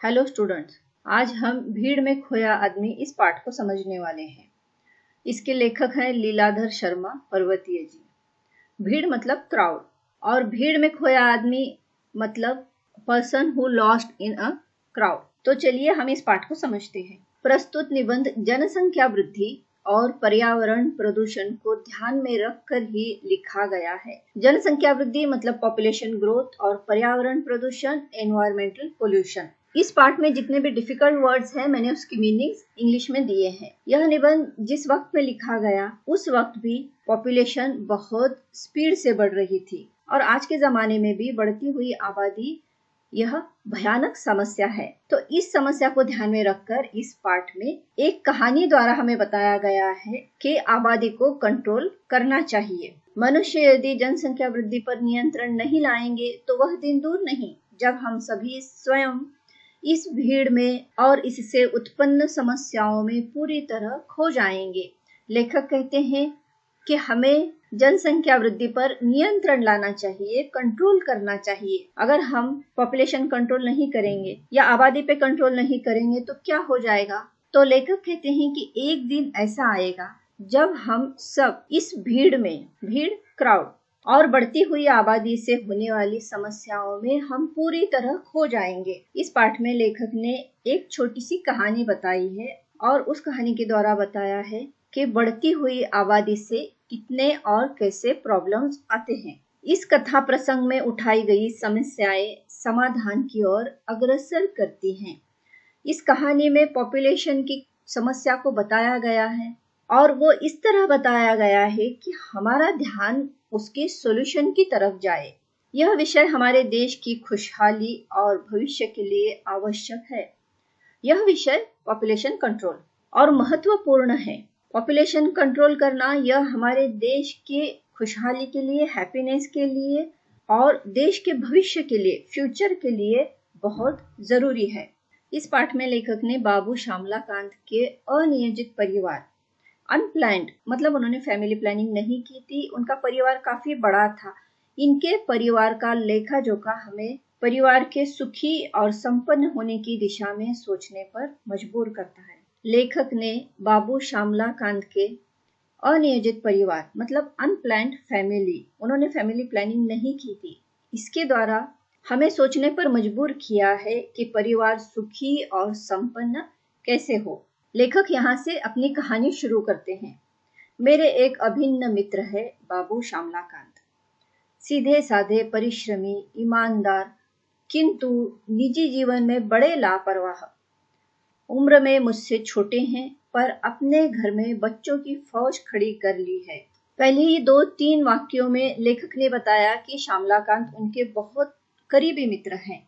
Hello students, आज हम भीड़ में खोया आदमी इस पाठ को समझने वाले हैं। इसके लेखक हैं लीलाधर शर्मा पर्वतीय जी। भीड़ मतलब क्राउड और भीड़ में खोया आदमी मतलब person who lost in a crowd. तो चलिए हम इस पाठ को समझते हैं। प्रस्तुत निबंध जनसंख्या वृद्धि और पर्यावरण प्रदूषण को ध्यान में रखकर ही लिखा गया है। जनसंख्या वृद्धि मतलब पॉपुलेशन ग्रोथ और पर्यावरण प्रदूषण एनवायरमेंटल पोल्यूशन। इस पार्ट में जितने भी डिफिकल्ट वर्ड्स हैं मैंने उसकी मीनिंग्स इंग्लिश में दिए हैं। यह निबंध जिस वक्त में लिखा गया उस वक्त भी पॉपुलेशन बहुत स्पीड से बढ़ रही थी और आज के जमाने में भी बढ़ती हुई आबादी यह भयानक समस्या है। तो इस समस्या को ध्यान में रखकर इस पाठ में एक कहानी द्वारा हमें बताया गया है कि आबादी को कंट्रोल करना चाहिए। मनुष्य यदि जनसंख्या वृद्धि पर नियंत्रण नहीं लाएंगे तो वह दिन दूर नहीं जब हम सभी स्वयं इस भीड़ में और इससे उत्पन्न समस्याओं में पूरी तरह खो जाएंगे। लेखक कहते हैं कि हमें जनसंख्या वृद्धि पर नियंत्रण लाना चाहिए, कंट्रोल करना चाहिए। अगर हम पॉपुलेशन कंट्रोल नहीं करेंगे या आबादी पे कंट्रोल नहीं करेंगे तो क्या हो जाएगा। तो लेखक कहते हैं कि एक दिन ऐसा आएगा जब हम सब इस भीड़ क्राउड और बढ़ती हुई आबादी से होने वाली समस्याओं में हम पूरी तरह खो जाएंगे। इस पाठ में लेखक ने एक छोटी सी कहानी बताई है और उस कहानी के द्वारा बताया है कि बढ़ती हुई आबादी से कितने और कैसे प्रॉब्लम्स आते हैं। इस कथा प्रसंग में उठाई गई समस्याएं समाधान की ओर अग्रसर करती हैं। इस कहानी में पॉपुलेशन की समस्या को बताया गया है और वो इस तरह बताया गया है कि हमारा ध्यान उसके सॉल्यूशन की तरफ जाए। यह विषय हमारे देश की खुशहाली और भविष्य के लिए आवश्यक है। यह विषय पॉपुलेशन कंट्रोल और महत्वपूर्ण है। पॉपुलेशन कंट्रोल करना यह हमारे देश के खुशहाली के लिए, हैप्पीनेस के लिए और देश के भविष्य के लिए, फ्यूचर के लिए बहुत जरूरी है। इस पाठ में लेखक ने बाबू श्यामलाकांत के अनियोजित परिवार, अनप्लान्ड मतलब उन्होंने फैमिली प्लानिंग नहीं की थी, उनका परिवार काफी बड़ा था। इनके परिवार का लेखा जोखा हमें परिवार के सुखी और संपन्न होने की दिशा में सोचने पर मजबूर करता है। लेखक ने बाबू श्यामलाकांत के अनियोजित परिवार मतलब अनप्लान्ड फैमिली, उन्होंने फैमिली प्लानिंग नहीं की थी, इसके द्वारा हमें सोचने पर मजबूर किया है कि परिवार सुखी और संपन्न कैसे हो। लेखक यहाँ से अपनी कहानी शुरू करते हैं। मेरे एक अभिन्न मित्र है बाबू श्यामलाकांत, सीधे साधे, परिश्रमी, ईमानदार, किंतु निजी जीवन में बड़े लापरवाह। उम्र में मुझसे छोटे हैं पर अपने घर में बच्चों की फौज खड़ी कर ली है। पहले ही 2-3 वाक्यों में लेखक ने बताया कि श्यामलाकांत उनके बहुत करीबी मित्र हैं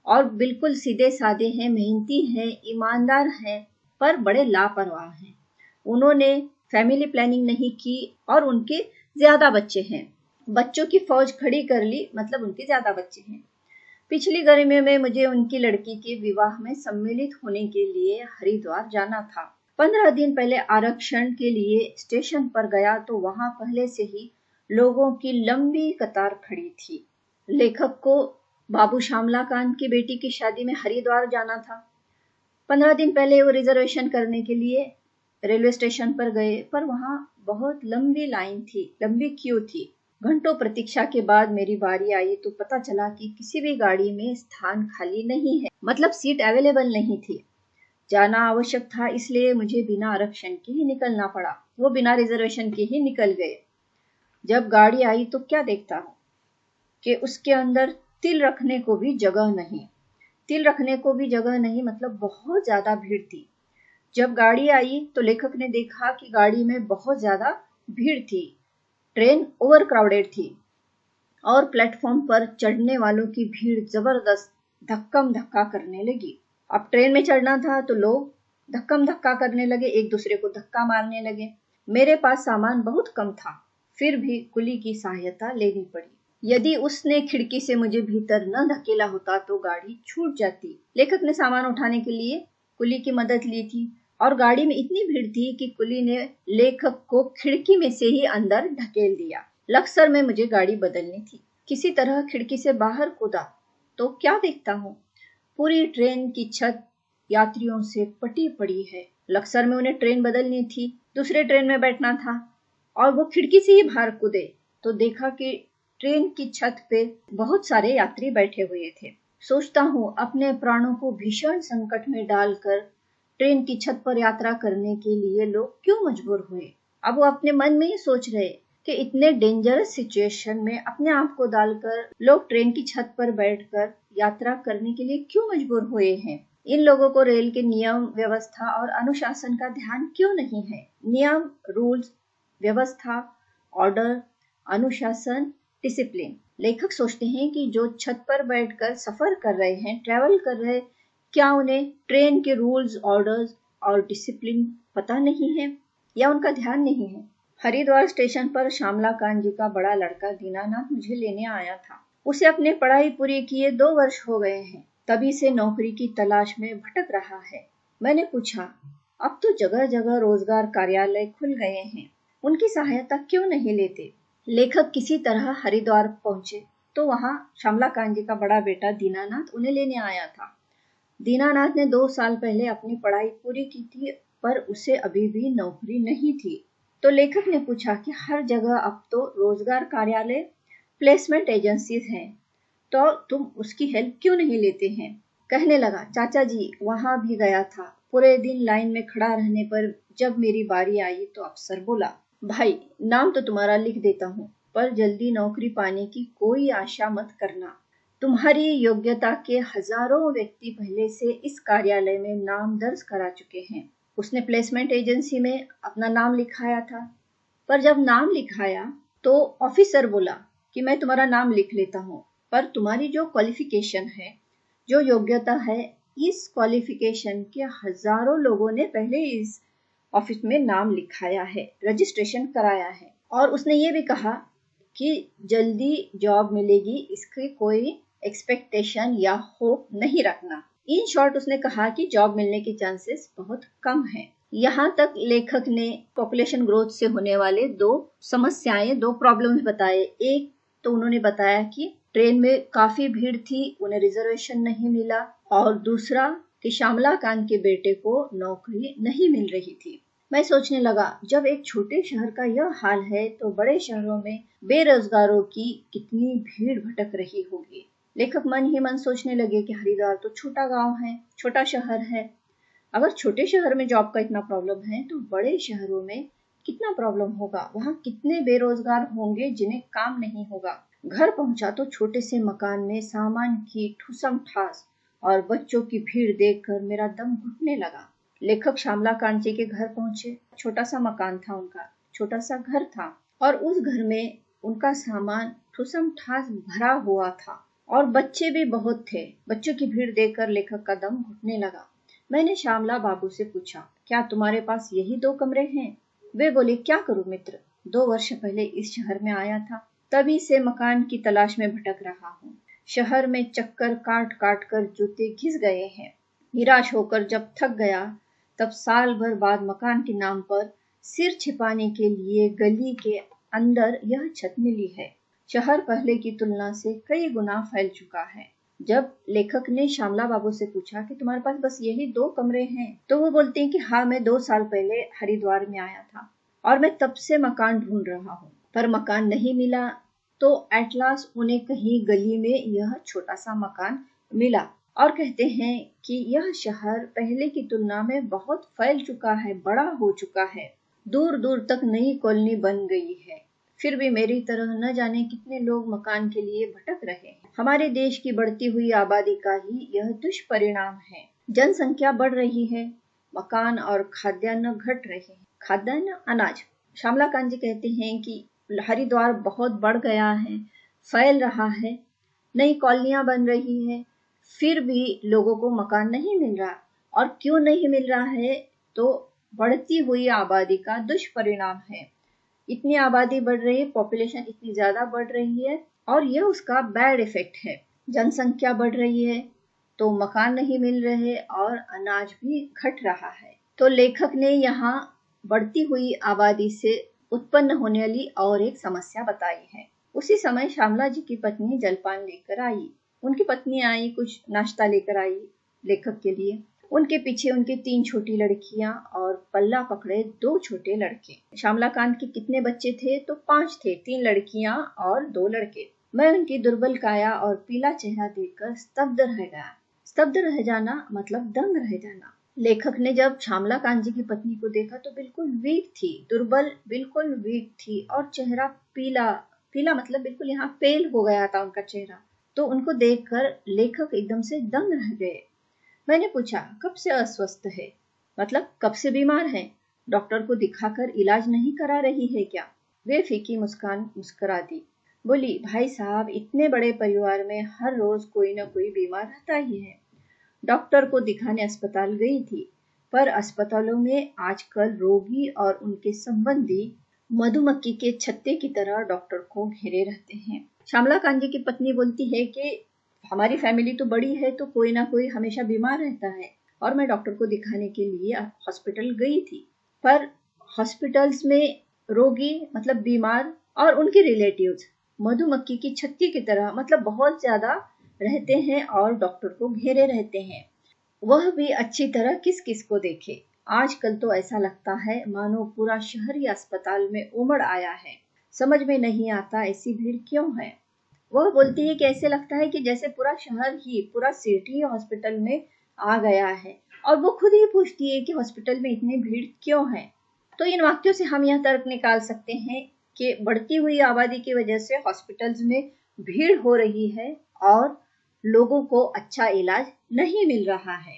और बिल्कुल सीधे साधे हैं, मेहनती हैं, ईमानदार हैं पर बड़े लापरवाह हैं। उन्होंने फैमिली प्लानिंग नहीं की और उनके ज्यादा बच्चे हैं। बच्चों की फौज खड़ी कर ली मतलब उनके ज्यादा बच्चे हैं। पिछली गर्मियों में मुझे उनकी लड़की के विवाह में सम्मिलित होने के लिए हरिद्वार जाना था। 15 दिन पहले आरक्षण के लिए स्टेशन पर गया तो वहां पहले से ही लोगों की लंबी कतार खड़ी थी। लेखक को बाबू श्यामलाकांत की बेटी की शादी में हरिद्वार जाना था। 15 दिन पहले वो रिजर्वेशन करने के लिए रेलवे स्टेशन पर गए पर वहां बहुत लंबी लाइन थी, लंबी क्यू थी। घंटों प्रतीक्षा के बाद मेरी बारी आई तो पता चला कि किसी भी गाड़ी में स्थान खाली नहीं है, मतलब सीट अवेलेबल नहीं थी। जाना आवश्यक था इसलिए मुझे बिना आरक्षण के ही निकलना पड़ा। वो बिना रिजर्वेशन के ही निकल गए। जब गाड़ी आई तो क्या देखता हूँ कि उसके अंदर तिल रखने को भी जगह नहीं। तिल रखने को भी जगह नहीं मतलब बहुत ज्यादा भीड़ थी। जब गाड़ी आई तो लेखक ने देखा कि गाड़ी में बहुत ज्यादा भीड़ थी। ट्रेन ओवर क्राउडेड थी और प्लेटफॉर्म पर चढ़ने वालों की भीड़ जबरदस्त धक्कम धक्का करने लगी। अब ट्रेन में चढ़ना था तो लोग धक्कम धक्का करने लगे, एक दूसरे को धक्का मारने लगे। मेरे पास सामान बहुत कम था, फिर भी कुली की सहायता लेनी पड़ी। यदि उसने खिड़की से मुझे भीतर न धकेला होता तो गाड़ी छूट जाती। लेखक ने सामान उठाने के लिए कुली की मदद ली थी और गाड़ी में इतनी भीड़ थी कि कुली ने लेखक को खिड़की में से ही अंदर ढकेल दिया। लक्सर में मुझे गाड़ी बदलनी थी। किसी तरह खिड़की से बाहर कूदा तो क्या देखता हूँ, पूरी ट्रेन की छत यात्रियों से पटी पड़ी है। लक्सर में उन्हें ट्रेन बदलनी थी, दूसरे ट्रेन में बैठना था और वो खिड़की से ही बाहर कूदे तो देखा कि ट्रेन की छत पे बहुत सारे यात्री बैठे हुए थे। सोचता हूँ अपने प्राणों को भीषण संकट में डालकर ट्रेन की छत पर यात्रा करने के लिए लोग क्यों मजबूर हुए। अब वो अपने मन में ही सोच रहे कि इतने डेंजरस सिचुएशन में अपने आप को डालकर लोग ट्रेन की छत पर बैठकर यात्रा करने के लिए क्यों मजबूर हुए हैं। इन लोगों को रेल के नियम, व्यवस्था और अनुशासन का ध्यान क्यों नहीं है। नियम, रूल्स, व्यवस्था, ऑर्डर, अनुशासन, डिसिप्लिन। लेखक सोचते हैं कि जो छत पर बैठकर सफर कर रहे हैं, ट्रेवल कर रहे हैं, क्या उन्हें ट्रेन के रूल्स, ऑर्डर्स और डिसिप्लिन पता नहीं है या उनका ध्यान नहीं है। हरिद्वार स्टेशन पर श्यामला कांत जी का बड़ा लड़का दीनानाथ मुझे लेने आया था। उसे अपने पढ़ाई पूरी किए 2 वर्ष हो गए हैं, तभी से नौकरी की तलाश में भटक रहा है। मैंने पूछा, अब तो जगह जगह रोजगार कार्यालय खुल गए हैं, उनकी सहायता क्यों नहीं लेते। लेखक किसी तरह हरिद्वार पहुंचे तो वहां श्यामला कांत जी का बड़ा बेटा दीनानाथ उन्हें लेने आया था। दीनानाथ ने 2 साल पहले अपनी पढ़ाई पूरी की थी, पर उसे अभी भी नौकरी नहीं थी। तो लेखक ने पूछा कि हर जगह अब तो रोजगार कार्यालय, प्लेसमेंट एजेंसीज हैं, तो तुम उसकी हेल्प क्यों नहीं लेते हैं। कहने लगा, चाचा जी वहां भी गया था, पूरे दिन लाइन में खड़ा रहने पर जब मेरी बारी आई तो अफसर बोला, भाई नाम तो तुम्हारा लिख देता हूँ, पर जल्दी नौकरी पाने की कोई आशा मत करना। तुम्हारी योग्यता के हजारों व्यक्ति पहले से इस कार्यालय में नाम दर्ज करा चुके हैं। उसने प्लेसमेंट एजेंसी में अपना नाम लिखाया था, पर जब नाम लिखाया तो ऑफिसर बोला कि मैं तुम्हारा नाम लिख लेता हूँ, पर तुम्हारी जो क्वालिफिकेशन है, जो योग्यता है, इस क्वालिफिकेशन के हजारों लोगों ने पहले इस ऑफिस में नाम लिखाया है, रजिस्ट्रेशन कराया है। और उसने ये भी कहा कि जल्दी जॉब मिलेगी, इसकी कोई एक्सपेक्टेशन या होप नहीं रखना। इन शॉर्ट उसने कहा कि जॉब मिलने के चांसेस बहुत कम हैं। यहाँ तक लेखक ने पॉपुलेशन ग्रोथ से होने वाले 2 समस्याएं, 2 प्रॉब्लम्स बताए। एक तो उन्होंने बताया कि ट्रेन में काफी भीड़ थी, उन्हें रिजर्वेशन नहीं मिला, और दूसरा कि श्यामला कांत के बेटे को नौकरी नहीं मिल रही थी। मैं सोचने लगा, जब एक छोटे शहर का यह हाल है तो बड़े शहरों में बेरोजगारों की कितनी भीड़ भटक रही होगी। लेखक मन ही मन सोचने लगे कि हरिद्वार तो छोटा गांव है, छोटा शहर है। अगर छोटे शहर में जॉब का इतना प्रॉब्लम है तो बड़े शहरों में कितना प्रॉब्लम होगा। वहां कितने बेरोजगार होंगे जिन्हें काम नहीं होगा। घर पहुंचा तो छोटे से मकान में सामान की ठूसम ठास और बच्चों की भीड़ देखकर मेरा दम घुटने लगा। लेखक श्यामला कांत जी के घर पहुंचे। छोटा सा मकान था उनका, छोटा सा घर था, और उस घर में उनका सामान ठूसम ठास भरा हुआ था और बच्चे भी बहुत थे। बच्चों की भीड़ देखकर लेखक का दम घुटने लगा। मैंने श्यामला बाबू से पूछा, क्या तुम्हारे पास यही 2 कमरे हैं। वे बोले, क्या करूं मित्र, 2 वर्ष पहले इस शहर में आया था, तभी से मकान की तलाश में भटक रहा हूँ। शहर में चक्कर काट काट कर जूते घिस गए हैं। निराश होकर जब थक गया तब साल भर बाद मकान के नाम पर सिर छिपाने के लिए गली के अंदर यह छत मिली है। शहर पहले की तुलना से कई गुना फैल चुका है। जब लेखक ने श्यामला बाबू से पूछा कि तुम्हारे पास बस यही 2 कमरे हैं, तो वो बोलते हैं कि हाँ, मैं 2 साल पहले हरिद्वार में आया था और मैं तब से मकान ढूंढ रहा हूँ, पर मकान नहीं मिला। तो एट लास्ट उन्हें कहीं गली में यह छोटा सा मकान मिला और कहते हैं कि यह शहर पहले की तुलना में बहुत फैल चुका है, बड़ा हो चुका है, दूर दूर तक नई कॉलोनी बन गई है। फिर भी मेरी तरह न जाने कितने लोग मकान के लिए भटक रहे हैं। हमारे देश की बढ़ती हुई आबादी का ही यह दुष्परिणाम है। जनसंख्या बढ़ रही है, मकान और खाद्यान्न घट रहे हैं। खाद्यान्न, अनाज। श्यामला कांत जी कहते हैं कि हरिद्वार बहुत बढ़ गया है, फैल रहा है, नई कॉलोनियां बन रही है, फिर भी लोगों को मकान नहीं मिल रहा। और क्यों नहीं मिल रहा है, तो बढ़ती हुई आबादी का दुष्परिणाम है। इतनी आबादी बढ़ रही है, पॉपुलेशन इतनी ज्यादा बढ़ रही है और ये उसका बैड इफेक्ट है। जनसंख्या बढ़ रही है तो मकान नहीं मिल रहे और अनाज भी घट रहा है। तो लेखक ने यहाँ बढ़ती हुई आबादी से उत्पन्न होने वाली और एक समस्या बताई है। उसी समय श्यामला जी की पत्नी जलपान लेकर आई। उनकी पत्नी आई, कुछ नाश्ता लेकर आई लेखक के लिए। उनके पीछे उनके 3 छोटी लड़कियां और पल्ला पकड़े 2 छोटे लड़के। श्यामलाकांत के कितने बच्चे थे? तो 5 थे, 3 लड़कियां और 2 लड़के। मैं उनकी दुर्बल काया और पीला चेहरा देखकर स्तब्ध रह गया। स्तब्ध रह जाना मतलब दंग रह जाना। लेखक ने जब श्यामलाकांत जी की पत्नी को देखा तो बिल्कुल वीक थी, दुर्बल, बिल्कुल वीक थी और चेहरा पीला, पीला मतलब बिल्कुल यहाँ पेल हो गया था उनका चेहरा। तो उनको देखकर लेखक एकदम से दंग रह गए। मैंने पूछा, कब से अस्वस्थ है? मतलब कब से बीमार है? डॉक्टर को दिखाकर इलाज नहीं करा रही है क्या? वे फीकी मुस्कान मुस्कुरा दी। बोली, भाई साहब, इतने बड़े परिवार में हर रोज कोई ना कोई बीमार रहता ही है। डॉक्टर को दिखाने अस्पताल गई थी, पर अस्पतालों में आजकल रोगी और उनके संबंधी मधुमक्खी के छत्ते की तरह डॉक्टर को घेरे रहते हैं। श्यामलाकांत जी की पत्नी बोलती है कि हमारी फैमिली तो बड़ी है, तो कोई ना कोई हमेशा बीमार रहता है और मैं डॉक्टर को दिखाने के लिए हॉस्पिटल गई थी। पर हॉस्पिटल्स में रोगी मतलब बीमार और उनके रिलेटिव्स मधुमक्खी की छत्ती की तरह मतलब बहुत ज्यादा रहते हैं और डॉक्टर को घेरे रहते हैं। वह भी अच्छी तरह किस किस को देखे। आजकल तो ऐसा लगता है मानो पूरा शहर ही अस्पताल में उमड़ आया है। समझ में नहीं आता ऐसी भीड़ क्यों है। वह बोलती है कि ऐसे लगता है कि जैसे पूरा शहर ही, पूरा सिटी हॉस्पिटल में आ गया है। और वो खुद ही पूछती है कि हॉस्पिटल में इतनी भीड़ क्यों है। तो इन वाक्यों से हम यह तर्क निकाल सकते हैं कि बढ़ती हुई आबादी की वजह से हॉस्पिटल्स में भीड़ हो रही है और लोगों को अच्छा इलाज नहीं मिल रहा है।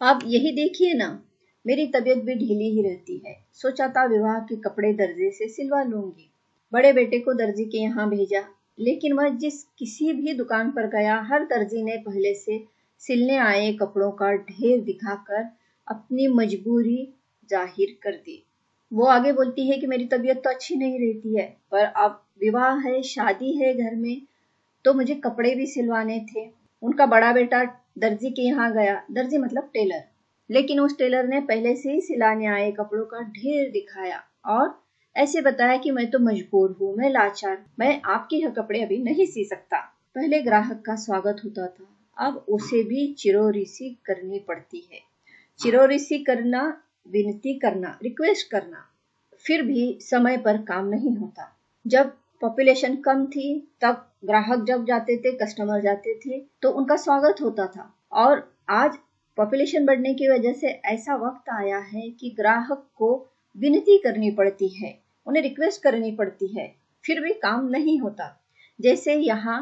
अब यही देखिए ना, मेरी तबीयत भी ढीली ही रहती है। सोचा था विवाह के कपड़े दर्जी से सिलवा लूंगी। बड़े बेटे को दर्जी के यहाँ भेजा, लेकिन वह जिस किसी भी दुकान पर गया, हर दर्जी ने पहले से सिलने आए कपड़ों का ढेर दिखाकर अपनी मजबूरी जाहिर कर दी। वो आगे बोलती है कि मेरी तबीयत तो अच्छी नहीं रहती है, पर अब विवाह है, शादी है घर में, तो मुझे कपड़े भी सिलवाने थे। उनका बड़ा बेटा दर्जी के यहाँ गया, दर्जी मतलब टेलर, लेकिन उस टेलर ने पहले से ही सिलाने आए कपड़ों का ढेर दिखाया और ऐसे बताया कि मैं तो मजबूर हूँ, मैं लाचार, मैं आपके यहाँ कपड़े अभी नहीं सी सकता। पहले ग्राहक का स्वागत होता था, अब उसे भी चिरोरिसी करनी पड़ती है। चिरोरिसी करना, विनती करना, रिक्वेस्ट करना। फिर भी समय पर काम नहीं होता। जब पॉपुलेशन कम थी तब ग्राहक जब जाते थे, कस्टमर जाते थे, तो उनका स्वागत होता था। और आज पॉपुलेशन बढ़ने की वजह से ऐसा वक्त आया है कि ग्राहक को विनती करनी पड़ती है, उन्हें रिक्वेस्ट करनी पड़ती है, फिर भी काम नहीं होता। जैसे यहाँ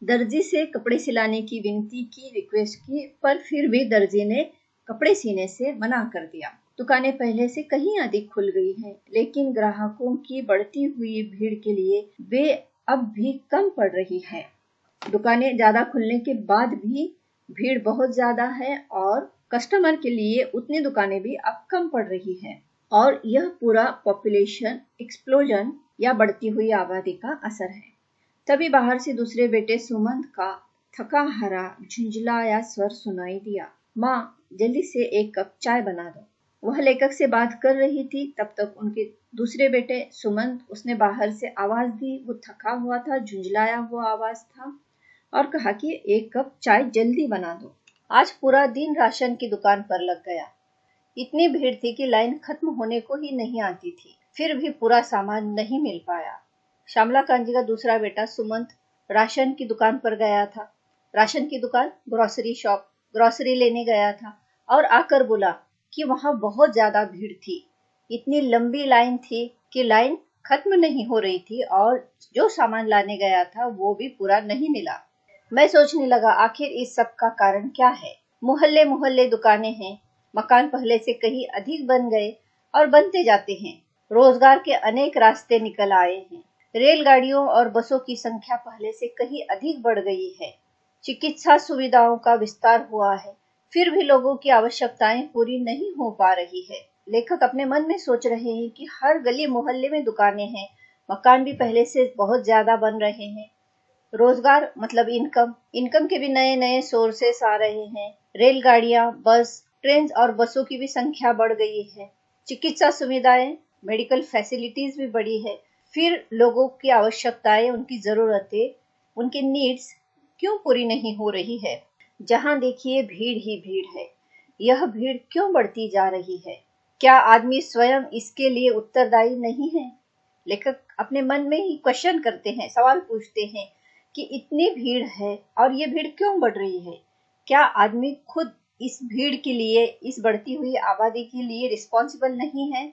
दर्जी से कपड़े सिलाने की विनती की, रिक्वेस्ट की, पर फिर भी दर्जी ने कपड़े सीने से मना कर दिया। दुकानें पहले से कहीं अधिक खुल गई हैं, लेकिन ग्राहकों की बढ़ती हुई भीड़ के लिए वे अब भी कम पड़ रही हैं। दुकानें ज्यादा खुलने के बाद भी भीड़ बहुत ज्यादा है और कस्टमर के लिए उतनी दुकानें भी अब कम पड़ रही हैं। और यह पूरा पॉपुलेशन एक्सप्लोजन या बढ़ती हुई आबादी का असर है। तभी बाहर से दूसरे बेटे सुमंत का थका हारा झुंझलाया स्वर सुनाई दिया। माँ, जल्दी से 1 कप चाय बना दो। वह लेखक से बात कर रही थी, तब तक उनके दूसरे बेटे सुमंत, उसने बाहर से आवाज दी। वो थका हुआ था, झुंझलाया हुआ आवाज था और कहा कि 1 कप चाय जल्दी बना दो। आज पूरा दिन राशन की दुकान पर लग गया। इतनी भीड़ थी कि लाइन खत्म होने को ही नहीं आती थी, फिर भी पूरा सामान नहीं मिल पाया। श्यामलाकांत जी का दूसरा बेटा सुमंत राशन की दुकान पर गया था। राशन की दुकान, ग्रोसरी शॉप, ग्रोसरी लेने गया था और आकर बोला कि वहां बहुत ज्यादा भीड़ थी। इतनी लंबी लाइन थी कि लाइन खत्म नहीं हो रही थी और जो सामान लाने गया था वो भी पूरा नहीं मिला। मैं सोचने लगा, आखिर इस सब का कारण क्या है। मोहल्ले मोहल्ले दुकानें हैं, मकान पहले से कहीं अधिक बन गए और बनते जाते हैं। रोजगार के अनेक रास्ते निकल आए हैं। रेलगाड़ियों और बसों की संख्या पहले से कहीं अधिक बढ़ गई है। चिकित्सा सुविधाओं का विस्तार हुआ है, फिर भी लोगों की आवश्यकताएं पूरी नहीं हो पा रही है। लेखक अपने मन में सोच रहे हैं कि हर गली मोहल्ले में दुकानें हैं, मकान भी पहले से बहुत ज्यादा बन रहे हैं। रोजगार मतलब इनकम के भी नए नए सोर्सेस आ रहे हैं। रेलगाड़ियां, बस, ट्रेन और बसों की भी संख्या बढ़ गई है। चिकित्सा सुविधाएं, मेडिकल फैसिलिटीज भी बढ़ी है। फिर लोगों की आवश्यकताएं, उनकी जरूरतें, उनके नीड्स क्यों पूरी नहीं हो रही है? जहां देखिए भीड़ ही भीड़ है। यह भीड़ क्यों बढ़ती जा रही है? क्या आदमी स्वयं इसके लिए उत्तरदायी नहीं है? लेखक अपने मन में ही क्वेश्चन करते हैं, सवाल पूछते हैं कि इतनी भीड़ है और ये भीड़ क्यों बढ़ रही है? क्या आदमी खुद इस भीड़ के लिए, इस बढ़ती हुई आबादी के लिए रिस्पॉन्सिबल नहीं है?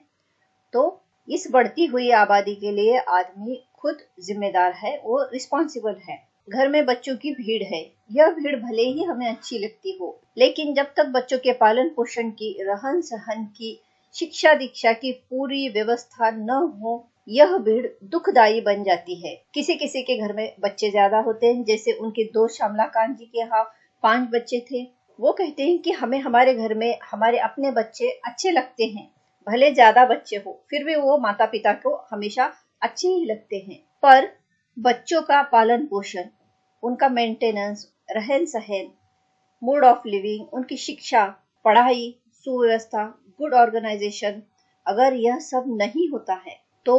तो इस बढ़ती हुई आबादी के लिए आदमी खुद जिम्मेदार है, वो रिस्पॉन्सिबल है। घर में बच्चों की भीड़ है। यह भीड़ भले ही हमें अच्छी लगती हो, लेकिन जब तक बच्चों के पालन पोषण की, रहन सहन की, शिक्षा दीक्षा की पूरी व्यवस्था न हो, यह भीड़ दुखदायी बन जाती है। किसी किसी के घर में बच्चे ज्यादा होते हैं, जैसे उनके दोस्त श्यामलाकांत जी के यहाँ 5 बच्चे थे। वो कहते हैं कि हमें हमारे घर में हमारे अपने बच्चे अच्छे लगते हैं, भले ज्यादा बच्चे हो, फिर भी वो माता पिता को हमेशा अच्छे ही लगते हैं। पर बच्चों का पालन पोषण, उनका मेंटेनेंस, रहन सहन, मूड ऑफ लिविंग, उनकी शिक्षा, पढ़ाई, सुव्यवस्था, गुड ऑर्गेनाइजेशन, अगर यह सब नहीं होता है तो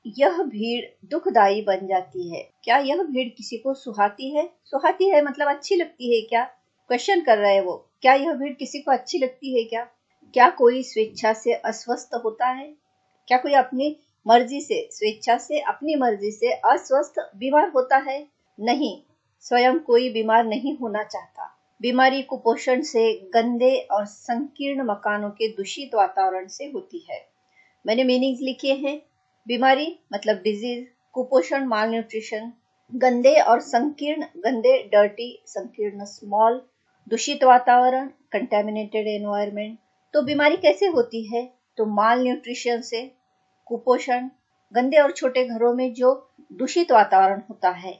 यह भीड़ दुखदायी बन जाती है। क्या यह भीड़ किसी को सुहाती है? सुहाती है मतलब अच्छी लगती है क्या? क्वेश्चन कर रहे हैं वो। क्या यह भीड़ किसी को अच्छी लगती है क्या? क्या कोई स्वेच्छा से अस्वस्थ होता है? क्या कोई अपनी मर्जी से, स्वेच्छा से, अपनी मर्जी से अस्वस्थ, बीमार होता है? नहीं, स्वयं कोई बीमार नहीं होना चाहता। बीमारी कुपोषण से, गंदे और संकीर्ण मकानों के दूषित वातावरण से होती है। मैंने मीनिंग्स लिखे हैं। बीमारी मतलब डिजीज, कुपोषण माल न्यूट्रिशन, गंदे और संकीर्ण, गंदे डर्टी, संकीर्ण स्मॉल, दूषित वातावरण कंटेमिनेटेड एनवायरनमेंट। तो बीमारी कैसे होती है? तो माल न्यूट्रिशन से, कुपोषण, गंदे और छोटे घरों में जो दूषित वातावरण होता है,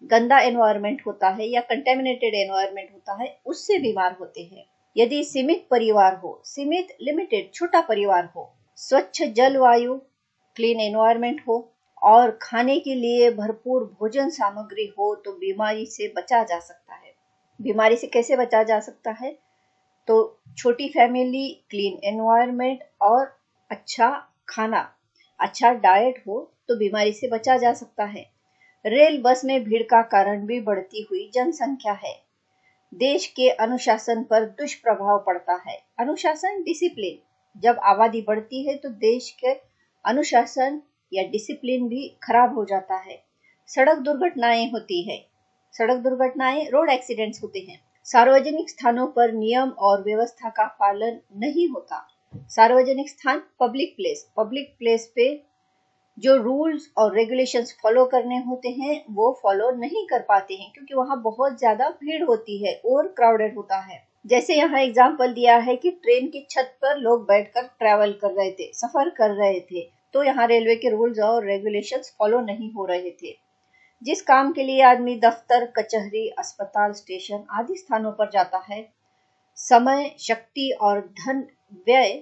गंदा एनवायरनमेंट होता है या कंटेमिनेटेड एनवायरनमेंट होता है, उससे बीमार होते हैं। यदि सीमित परिवार हो, सीमित लिमिटेड छोटा परिवार हो, स्वच्छ जलवायु, क्लीन एनवायरनमेंट हो और खाने के लिए भरपूर भोजन सामग्री हो तो बीमारी से बचा जा सकता है। बीमारी से कैसे बचा जा सकता है? तो छोटी फैमिली, क्लीन एनवायरनमेंट और अच्छा खाना, अच्छा डाइट हो तो बीमारी से बचा जा सकता है। रेल बस में भीड़ का कारण भी बढ़ती हुई जनसंख्या है। देश के अनुशासन पर दुष्प्रभाव पड़ता है। अनुशासन, डिसिप्लिन, जब आबादी बढ़ती है तो देश के अनुशासन या डिसिप्लिन भी खराब हो जाता है। सड़क दुर्घटनाएं होती है। सड़क दुर्घटनाएं, रोड एक्सीडेंट्स होते हैं। सार्वजनिक स्थानों पर नियम और व्यवस्था का पालन नहीं होता। सार्वजनिक स्थान, पब्लिक प्लेस पे जो रूल्स और रेगुलेशंस फॉलो करने होते हैं वो फॉलो नहीं कर पाते हैं, क्योंकि वहां बहुत ज्यादा भीड़ होती है, ओवर क्राउडेड होता है। जैसे यहाँ एग्जाम्पल दिया है कि ट्रेन की छत पर लोग बैठकर ट्रैवल कर रहे थे, सफर कर रहे थे, तो यहाँ रेलवे के रूल्स और रेगुलेशंस फॉलो नहीं हो रहे थे। जिस काम के लिए आदमी दफ्तर, कचहरी, अस्पताल, स्टेशन आदि स्थानों पर जाता है, समय, शक्ति और धन व्यय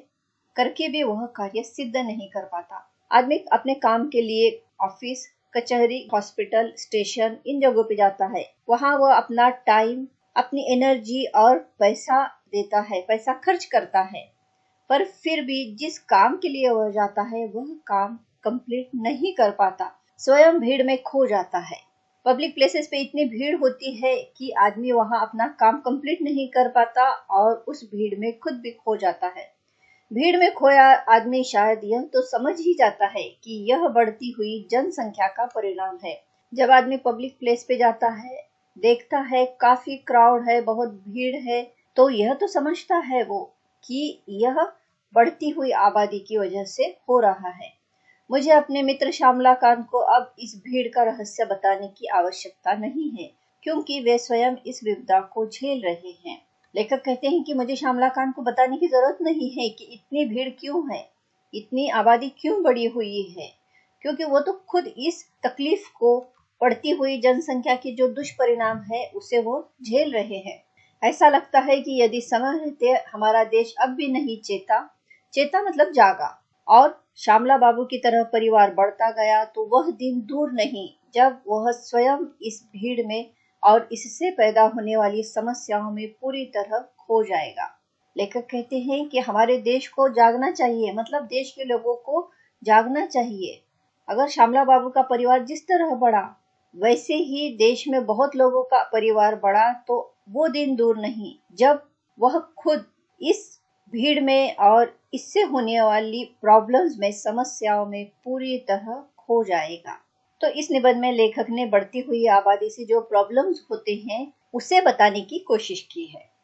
करके भी वह कार्य सिद्ध नहीं कर पाता। आदमी अपने काम के लिए ऑफिस, कचहरी, हॉस्पिटल, स्टेशन, इन जगहों पे जाता है। वहां वह अपना टाइम, अपनी एनर्जी और पैसा देता है, पैसा खर्च करता है, पर फिर भी जिस काम के लिए वह जाता है वह काम कंप्लीट नहीं कर पाता, स्वयं भीड़ में खो जाता है। पब्लिक प्लेसेस पे इतनी भीड़ होती है कि आदमी वहां अपना काम कंप्लीट नहीं कर पाता और उस भीड़ में खुद भी खो जाता है। भीड़ में खोया आदमी शायद यह तो समझ ही जाता है कि यह बढ़ती हुई जनसंख्या का परिणाम है। जब आदमी पब्लिक प्लेस पे जाता है, देखता है काफी क्राउड है, बहुत भीड़ है, तो यह तो समझता है वो कि यह बढ़ती हुई आबादी की वजह से हो रहा है। मुझे अपने मित्र श्यामलाकांत को अब इस भीड़ का रहस्य बताने की आवश्यकता नहीं है, क्योंकि वे स्वयं इस विपदा को झेल रहे हैं। लेखक कहते हैं कि मुझे श्यामलाकांत को बताने की जरूरत नहीं है कि इतनी भीड़ क्यों है, इतनी आबादी क्यों बढ़ी हुई है, क्योंकि वो तो खुद इस तकलीफ को, बढ़ती हुई जनसंख्या के जो दुष्परिणाम है उसे वो झेल रहे हैं। ऐसा लगता है कि यदि समय रहते हमारा देश अब भी नहीं चेता मतलब जागा और श्यामला बाबू की तरह परिवार बढ़ता गया, तो वह दिन दूर नहीं जब वह स्वयं इस भीड़ में और इससे पैदा होने वाली समस्याओं में पूरी तरह खो जाएगा। लेखक कहते हैं कि हमारे देश को जागना चाहिए, मतलब देश के लोगों को जागना चाहिए। अगर श्यामला बाबू का परिवार जिस तरह बढ़ा, वैसे ही देश में बहुत लोगों का परिवार बढ़ा तो वो दिन दूर नहीं जब वह खुद इस भीड़ में और इससे होने वाली प्रॉब्लम्स में, समस्याओं में पूरी तरह खो जाएगा। तो इस निबंध में लेखक ने बढ़ती हुई आबादी से जो प्रॉब्लम्स होते हैं उसे बताने की कोशिश की है।